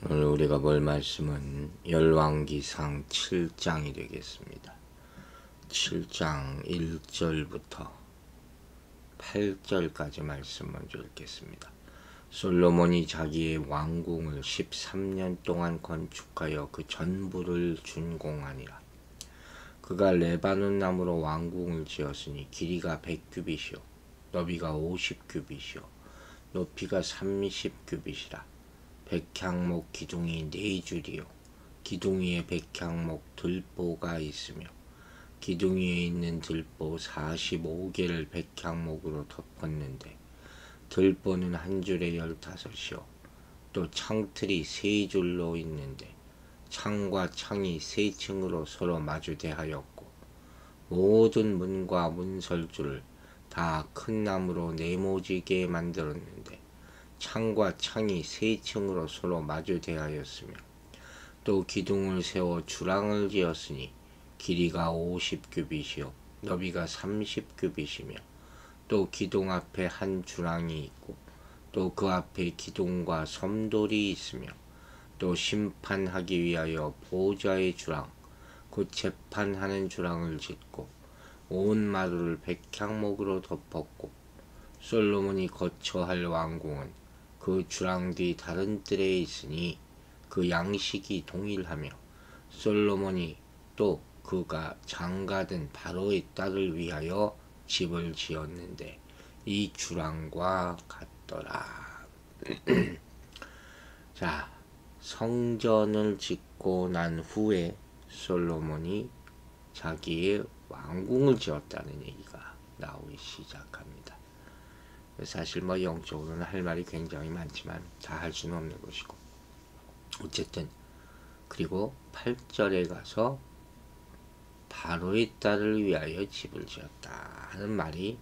오늘 우리가 볼 말씀은 열왕기상 7장이 되겠습니다. 7장 1절부터 8절까지 말씀 먼저 읽겠습니다. 솔로몬이 자기의 왕궁을 13년 동안 건축하여 그 전부를 준공하니라. 그가 레바논 나무로 왕궁을 지었으니 길이가 100규빗이요 너비가 50규빗이요 높이가 30규빗이라. 백향목 기둥이 4줄이요 기둥 위에 백향목 들보가 있으며 기둥 위에 있는 들보 45개를 백향목으로 덮었는데 들보는 한 줄에 15이요 또 창틀이 3줄로 있는데 창과 창이 3층으로 서로 마주대하였고 모든 문과 문설주를 다 큰 나무로 네모지게 만들었는데 창과 창이 3층으로 서로 마주대하였으며 또 기둥을 세워 주랑을 지었으니 길이가 50규빗이요 너비가 30규빗이며 또 기둥 앞에 한 주랑이 있고 또 그 앞에 기둥과 섬돌이 있으며 또 심판하기 위하여 보좌의 주랑 곧 재판하는 주랑을 짓고 온 마루를 백향목으로 덮었고 솔로몬이 거처할 왕궁은 그 주랑 뒤 다른 뜰에 있으니 그 양식이 동일하며 솔로몬이 또 그가 장가든 바로의 딸을 위하여 집을 지었는데 이 주랑과 같더라. 자, 성전을 짓고 난 후에 솔로몬이 자기의 왕궁을 지었다는 얘기가 나오기 시작합니다. 사실 영적으로는 할 말이 굉장히 많지만 다 할 수는 없는 것이고, 어쨌든 그리고 8절에 가서 바로의 딸을 위하여 집을 지었다 하는 말이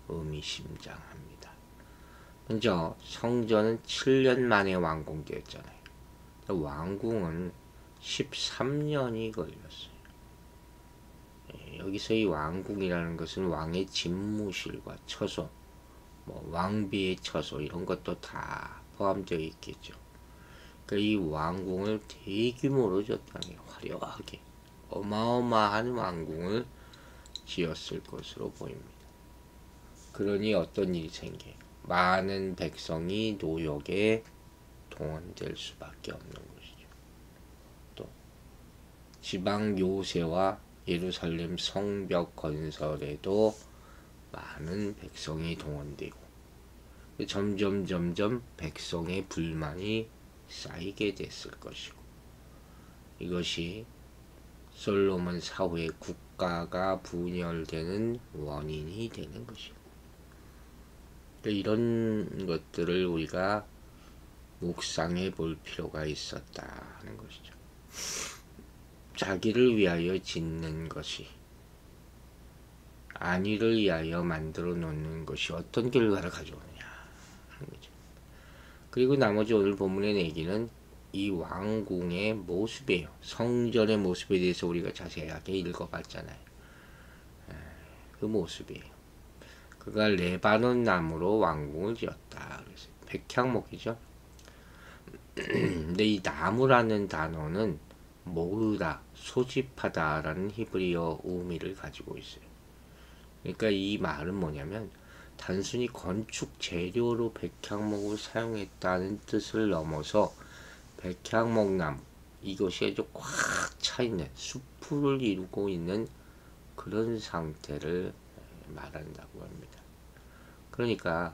의미심장합니다. 먼저 성전은 7년 만에 완공되었잖아요. 왕궁은 13년이 걸렸어요. 여기서 이 왕궁이라는 것은 왕의 집무실과 처소, 왕비의 처소 이런 것도 다 포함되어 있겠죠. 그러니까 이 왕궁을 대규모로 지었다는 게 화려하게 어마어마한 왕궁을 지었을 것으로 보입니다. 그러니 어떤 일이 생겨요? 많은 백성이 노역에 동원될 수밖에 없는 것이죠. 또 지방 요새와 예루살렘 성벽 건설에도 많은 백성이 동원되고 점점 백성의 불만이 쌓이게 됐을 것이고 이것이 솔로몬 사후에 국가가 분열되는 원인이 되는 것이고 이런 것들을 우리가 묵상해 볼 필요가 있었다 하는 것이죠. 자기를 위하여 짓는 것이 안위를 위하여 만들어 놓는 것이 어떤 결과를 가져오느냐 하는 거죠. 그리고 나머지 오늘 본문의 얘기는 이 왕궁의 모습이에요. 성전의 모습에 대해서 우리가 자세하게 읽어봤잖아요. 그 모습이에요. 그가 레바논 나무로 왕궁을 지었다. 그래서 백향목이죠. 근데 이 나무라는 단어는 모으다, 소집하다 라는 히브리어 의미를 가지고 있어요. 그러니까 이 말은 뭐냐면 단순히 건축 재료로 백향목을 사용했다는 뜻을 넘어서 백향목나무 이것이 아주 꽉 차있는 숲을 이루고 있는 그런 상태를 말한다고 합니다. 그러니까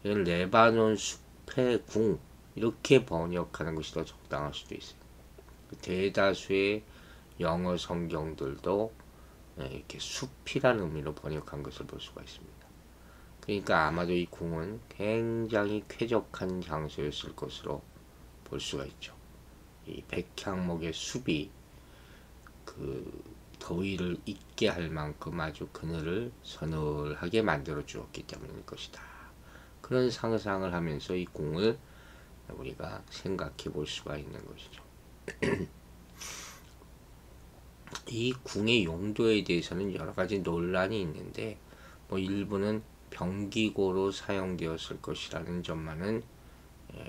이건 레바논 숲의 궁 이렇게 번역하는 것이 더 적당할 수도 있어요. 대다수의 영어 성경들도 이렇게 숲이라는 의미로 번역한 것을 볼 수가 있습니다. 그러니까 아마도 이 궁은 굉장히 쾌적한 장소였을 것으로 볼 수가 있죠. 이 백향목의 숲이 그 더위를 잊게 할 만큼 아주 그늘을 서늘하게 만들어 주었기 때문일 것이다. 그런 상상을 하면서 이 궁을 우리가 생각해 볼 수가 있는 것이죠. 이 궁의 용도에 대해서는 여러 가지 논란이 있는데 일부는 병기고로 사용되었을 것이라는 점만은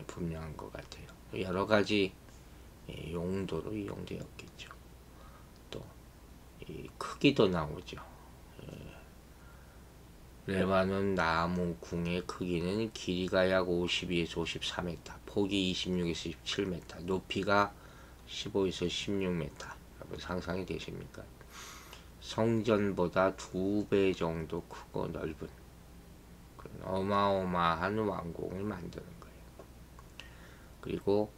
분명한 것 같아요. 여러 가지 용도로 이용되었겠죠. 또 이 크기도 나오죠. 레바논 나무 궁의 크기는 길이가 약 52에서 54m, 폭이 26에서 27m, 높이가 15에서 16m. 여러분 상상이 되십니까? 성전보다 2배 정도 크고 넓은 그런 어마어마한 왕궁을 만드는 거예요. 그리고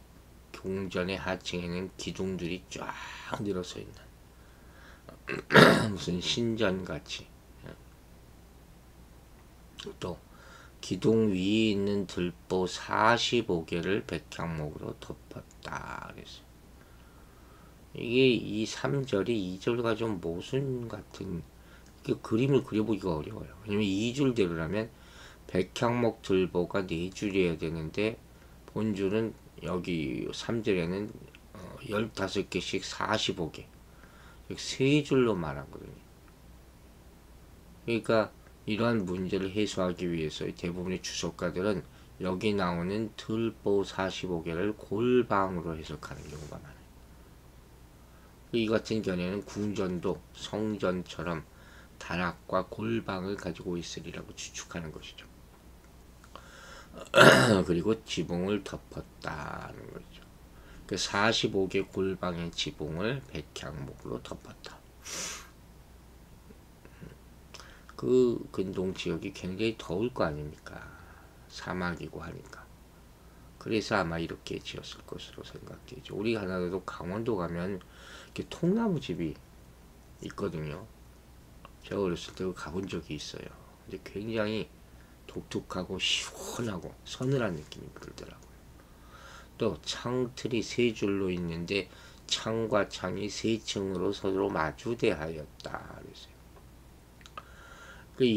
궁전의 하층에는 기둥들이 쫙 늘어서 있는 무슨 신전같이, 또 기둥 위에 있는 들보 45개를 백향목으로 덮었다 그랬어요. 이게 이 3절이 2절과 좀 모순 같은, 그림을 그려보기가 어려워요. 왜냐면 2줄대로라면 백향목 들보가 4줄이어야 되는데 본줄은 여기 3절에는 15개씩 45개, 즉 3줄로 말하거든요. 그러니까 이러한 문제를 해소하기 위해서 대부분의 주석가들은 여기 나오는 들보 45개를 골방으로 해석하는 경우가 많아요. 이 같은 견해는 궁전도 성전처럼 다락과 골방을 가지고 있으리라고 추측하는 것이죠. 그리고 지붕을 덮었다는 거죠. 그 45개 골방의 지붕을 백향목으로 덮었다. 그 근동 지역이 굉장히 더울 거 아닙니까? 사막이고 하니까. 그래서 아마 이렇게 지었을 것으로 생각되죠. 우리 하나도 강원도 가면 이렇게 통나무 집이 있거든요. 제가 어렸을 때 가본 적이 있어요. 근데 굉장히 독특하고 시원하고 서늘한 느낌이 들더라고요. 또 창틀이 3줄로 있는데 창과 창이 3층으로 서로 마주대하였다 그랬어요.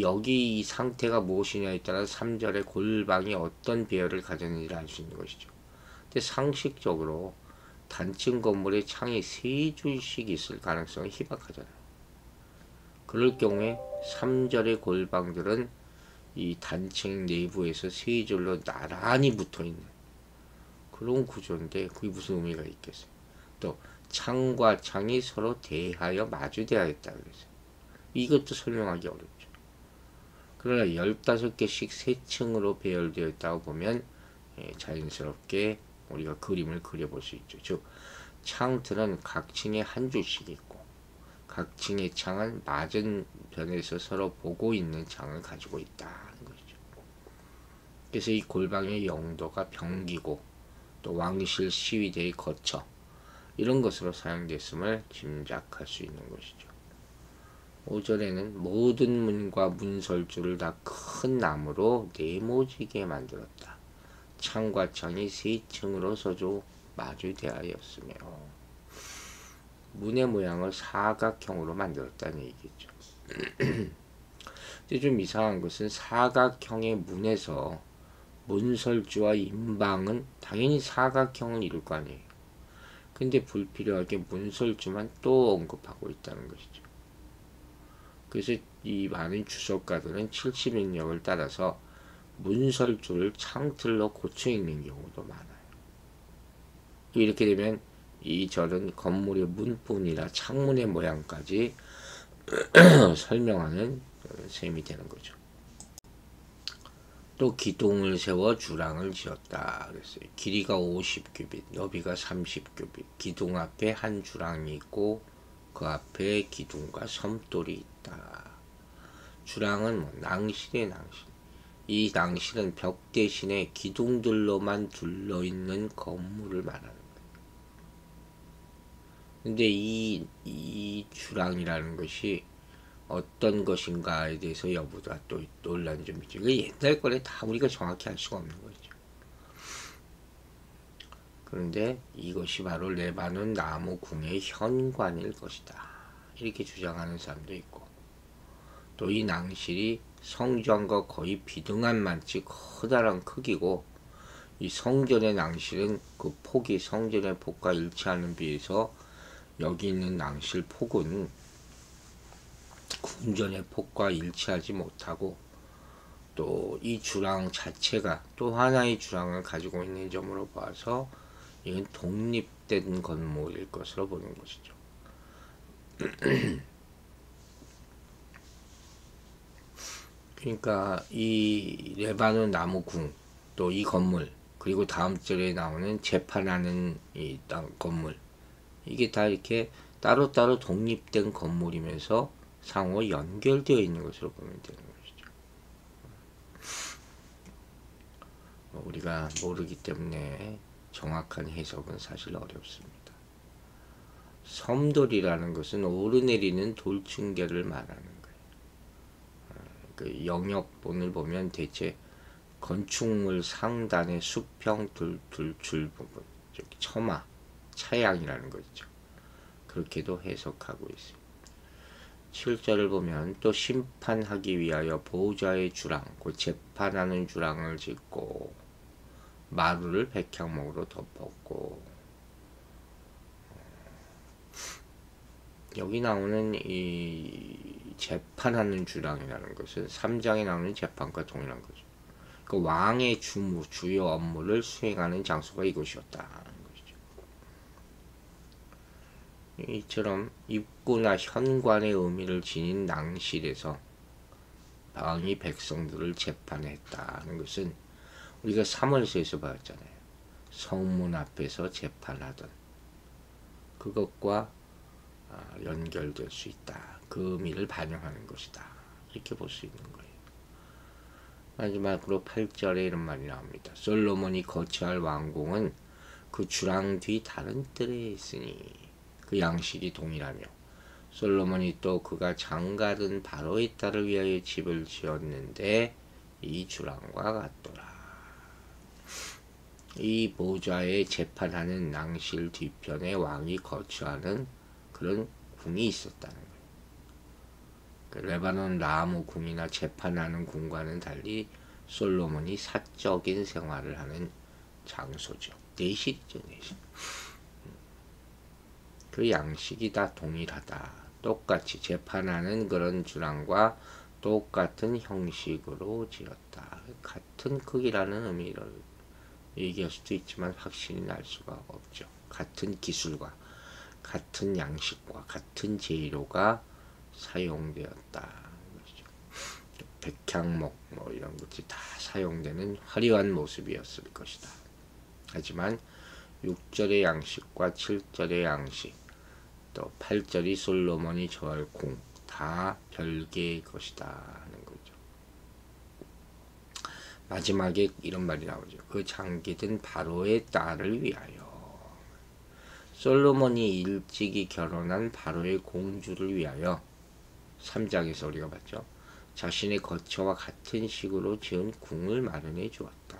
여기 이 상태가 무엇이냐에 따라 3절의 골방이 어떤 배열을 가졌는지를 알 수 있는 것이죠. 근데 상식적으로 단층 건물에 창이 3줄씩 있을 가능성이 희박하잖아요. 그럴 경우에 3절의 골방들은 이 단층 내부에서 3줄로 나란히 붙어있는 그런 구조인데 그게 무슨 의미가 있겠어요. 또 창과 창이 서로 대하여 마주대하였다 그랬어요. 이것도 설명하기 어렵죠. 그러나 15개씩 3층으로 배열되어 있다고 보면 자연스럽게 우리가 그림을 그려볼 수 있죠. 즉 창틀은 각 층에 한 줄씩 있고 각 층의 창은 맞은편에서 서로 보고 있는 창을 가지고 있다는 것이죠. 그래서 이 골방의 용도가 병기고 또 왕실 시위대의 거처 이런 것으로 사용됐음을 짐작할 수 있는 것이죠. 5절에는 모든 문과 문설주를 다 큰 나무로 네모지게 만들었다. 창과 창이 3층으로 서로 마주대하였으며 문의 모양을 사각형으로 만들었다는 얘기죠. 근데 좀 이상한 것은 사각형의 문에서 문설주와 인방은 당연히 사각형을 이룰 거 아니에요. 근데 불필요하게 문설주만 또 언급하고 있다는 것이죠. 그래서 이 많은 주석가들은 70인력을 따라서 문설주를 창틀로 고쳐 읽는 경우도 많아요. 이렇게 되면 이 절은 건물의 문뿐이라 창문의 모양까지 설명하는 셈이 되는 거죠. 또 기둥을 세워 주랑을 지었다 그랬어요. 길이가 50규빗, 너비가 30규빗, 기둥 앞에 한 주랑이 있고 그 앞에 기둥과 섬돌이 있다. 주랑은 낭실의 낭실. 이 낭실은 벽 대신에 기둥들로만 둘러있는 건물을 말하는 거예요. 근데 이 주랑이라는 것이 어떤 것인가에 대해서 여부가 또 논란이 좀 있죠. 그 옛날 거래 다 우리가 정확히 알 수가 없는 거죠. 그런데 이것이 바로 레바논 나무 궁의 현관일 것이다. 이렇게 주장하는 사람도 있고, 또 이 낭실이 성전과 거의 비등한 만치 커다란 크기고, 이 성전의 낭실은 그 폭이 성전의 폭과 일치하는 비해서 여기 있는 낭실 폭은 궁전의 폭과 일치하지 못하고 또 이 주랑 자체가 또 하나의 주랑을 가지고 있는 점으로 봐서 이건 독립된 건물일 것으로 보는 것이죠. 그러니까 이 레바논 나무궁 또 이 건물 그리고 다음 절에 나오는 재판하는 이 건물 이게 다 이렇게 따로따로 독립된 건물이면서 상호 연결되어 있는 것으로 보면 되는 것이죠. 우리가 모르기 때문에 정확한 해석은 사실 어렵습니다. 섬돌이라는 것은 오르내리는 돌층계를 말하는 거예요. 그 영역본을 보면 대체 건축물 상단의 수평 돌출 부분, 처마, 차양이라는 거 있죠. 그렇게도 해석하고 있습니다. 7절을 보면 또 심판하기 위하여 보호자의 주랑, 그 재판하는 주랑을 짓고 마루를 백향목으로 덮었고 여기 나오는 이 재판하는 주랑이라는 것은 3장에 나오는 재판과 동일한 거죠. 그 왕의 주요 업무를 수행하는 장소가 이곳이었다. 이처럼 입구나 현관의 의미를 지닌 낭실에서 왕이 백성들을 재판했다는 것은 우리가 3월서에서 봤잖아요. 성문 앞에서 재판하던 그것과 연결될 수 있다. 그 의미를 반영하는 것이다. 이렇게 볼 수 있는 거예요. 마지막으로 8절에 이런 말이 나옵니다. 솔로몬이 거처할 왕궁은 그 주랑 뒤 다른 뜰에 있으니 그 양식이 동일하며 솔로몬이 또 그가 장가든 바로의 딸을 위하여 집을 지었는데 이 주랑과 같더라. 이 보좌에 재판하는 낭실 뒤편에 왕이 거처하는 그런 궁이 있었다는 거예요. 그 레바논 라무 궁이나 재판하는 궁과는 달리 솔로몬이 사적인 생활을 하는 장소죠. 내실이죠, 내실. 그 양식이 다 동일하다. 똑같이 재판하는 그런 주랑과 똑같은 형식으로 지었다. 같은 크기라는 의미를 얘기할 수도 있지만 확신이 날 수가 없죠. 같은 기술과 같은 양식과 같은 재료가 사용되었다. 백향목 뭐 이런 것들이 다 사용되는 화려한 모습이었을 것이다. 하지만 6절의 양식과 7절의 양식 또 8절이 솔로몬이 저할 궁 다 별개의 것이다 하는 거죠. 마지막에 이런 말이 나오죠. 그 장기든 바로의 딸을 위하여. 솔로몬이 일찍이 결혼한 바로의 공주를 위하여 3장에서 우리가 봤죠. 자신의 거처와 같은 식으로 지은 궁을 마련해 주었다.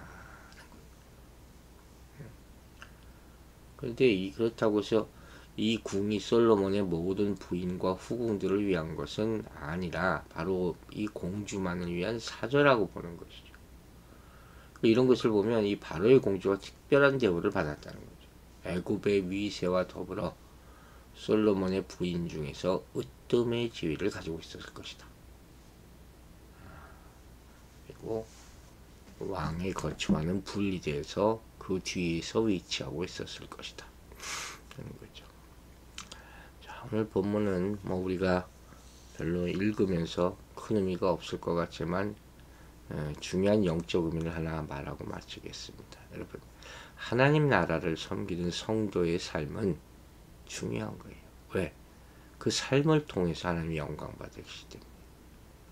그런데 그렇다고 해서 이 궁이 솔로몬의 모든 부인과 후궁들을 위한 것은 아니라 바로 이 공주만을 위한 사저라고 보는 것이죠. 이런 것을 보면 이 바로의 공주가 특별한 대우를 받았다는 거죠. 애굽의 위세와 더불어 솔로몬의 부인 중에서 으뜸의 지위를 가지고 있었을 것이다. 그리고 왕의 거처와는 분리되어서 그 뒤에서 위치하고 있었을 것이다. 그런 거죠. 자, 오늘 본문은 뭐 우리가 별로 읽으면서 큰 의미가 없을 것 같지만 중요한 영적 의미를 하나 말하고 마치겠습니다. 여러분, 하나님 나라를 섬기는 성도의 삶은 중요한 거예요. 왜? 그 삶을 통해서 하나님이 영광 받으시기 때문에,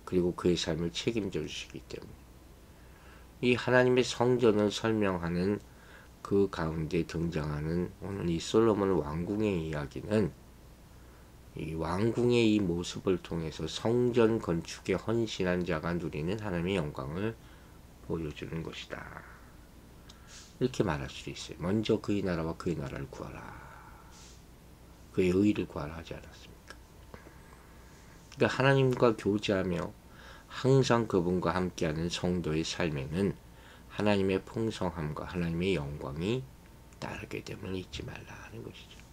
그리고 그의 삶을 책임져 주시기 때문에, 이 하나님의 성전을 설명하는 그 가운데 등장하는 오늘 이 솔로몬 왕궁의 이야기는 이 왕궁의 이 모습을 통해서 성전 건축에 헌신한 자가 누리는 하나님의 영광을 보여주는 것이다. 이렇게 말할 수 있어요. 먼저 그의 나라와 그의 나라를 구하라. 그의 의를 구하라 하지 않았습니까? 그러니까 하나님과 교제하며 항상 그분과 함께하는 성도의 삶에는 하나님의 풍성함과 하나님의 영광이 따르게 됨을 잊지 말라 하는 것이죠.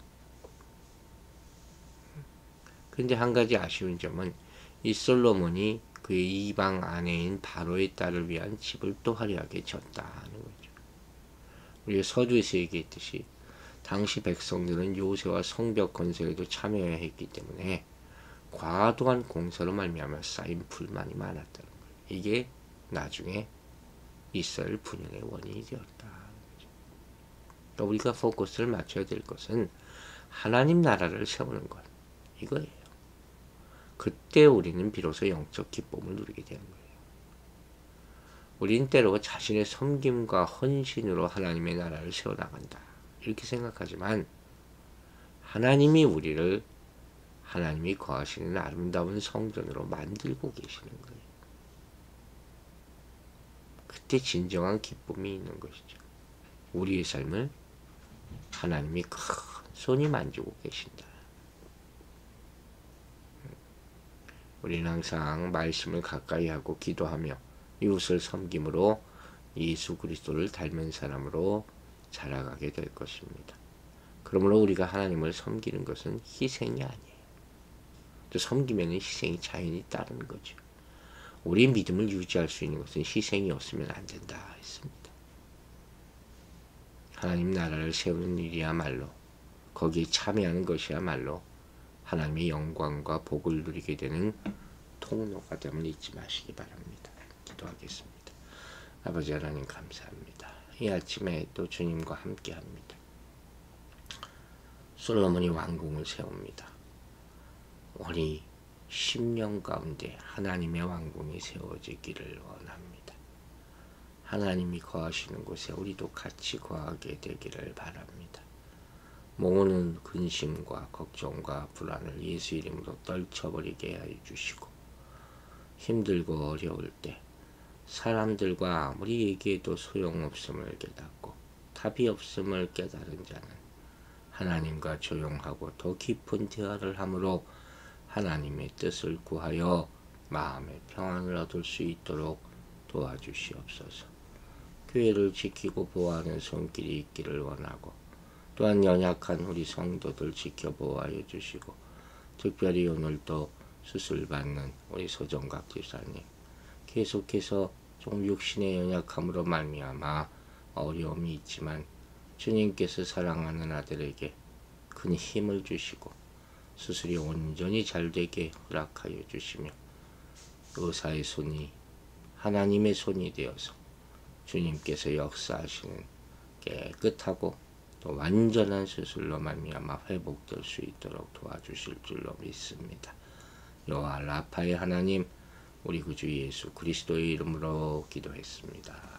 그런데 한 가지 아쉬운 점은 이 솔로몬이 그의 이방 아내인 바로의 딸을 위한 집을 또 화려하게 지었다 하는 거죠. 우리가 서두에서 얘기했듯이 당시 백성들은 요새와 성벽 건설에도 참여했기 때문에 과도한 공사로 말미암아 쌓인 불만이 많았다는 거예요. 이게 나중에 이스라엘 분열의 원인이 되었다. 그러니까 우리가 포커스를 맞춰야 될 것은 하나님 나라를 세우는 것, 이거예요. 그때 우리는 비로소 영적 기쁨을 누리게 되는 거예요. 우린 때로 자신의 섬김과 헌신으로 하나님의 나라를 세워나간다, 이렇게 생각하지만 하나님이 우리를 하나님이 거하시는 아름다운 성전으로 만들고 계시는 거예요. 그때 진정한 기쁨이 있는 것이죠. 우리의 삶을 하나님이 큰 손이 만지고 계신다. 우리는 항상 말씀을 가까이 하고 기도하며 이웃을 섬김으로 예수 그리스도를 닮은 사람으로 자라가게 될 것입니다. 그러므로 우리가 하나님을 섬기는 것은 희생이 아니에요. 또 섬기면 희생이 자연히 따르는 거죠. 우리 믿음을 유지할 수 있는 것은 희생이 없으면 안 된다 했습니다. 하나님 나라를 세우는 일이야말로, 거기에 참여하는 것이야말로 하나님의 영광과 복을 누리게 되는 통로가 됨을 잊지 마시기 바랍니다. 기도하겠습니다. 아버지 하나님 감사합니다. 이 아침에 또 주님과 함께합니다. 솔로몬이 왕궁을 세웁니다. 우리 10년 가운데 하나님의 왕궁이 세워지기를 원합니다. 하나님이 거하시는 곳에 우리도 같이 거하게 되기를 바랍니다. 모든 근심과 걱정과 불안을 예수 이름으로 떨쳐버리게 하여 주시고, 힘들고 어려울 때 사람들과 아무리 얘기해도 소용없음을 깨닫고 답이 없음을 깨달은 자는 하나님과 조용하고 더 깊은 대화를 함으로 하나님의 뜻을 구하여 마음의 평안을 얻을 수 있도록 도와주시옵소서. 교회를 지키고 보호하는 손길이 있기를 원하고, 또한 연약한 우리 성도들 지켜보호하여 주시고, 특별히 오늘도 수술받는 우리 소정각 집사님, 계속해서 좀 육신의 연약함으로 말미암아 어려움이 있지만 주님께서 사랑하는 아들에게 큰 힘을 주시고 수술이 온전히 잘 되게 허락하여 주시며, 의사의 손이 하나님의 손이 되어서 주님께서 역사하시는 깨끗하고 또 완전한 수술로 말미암아 회복될 수 있도록 도와주실 줄로 믿습니다. 여호와 라파의 하나님, 우리 구주 예수 그리스도의 이름으로 기도했습니다.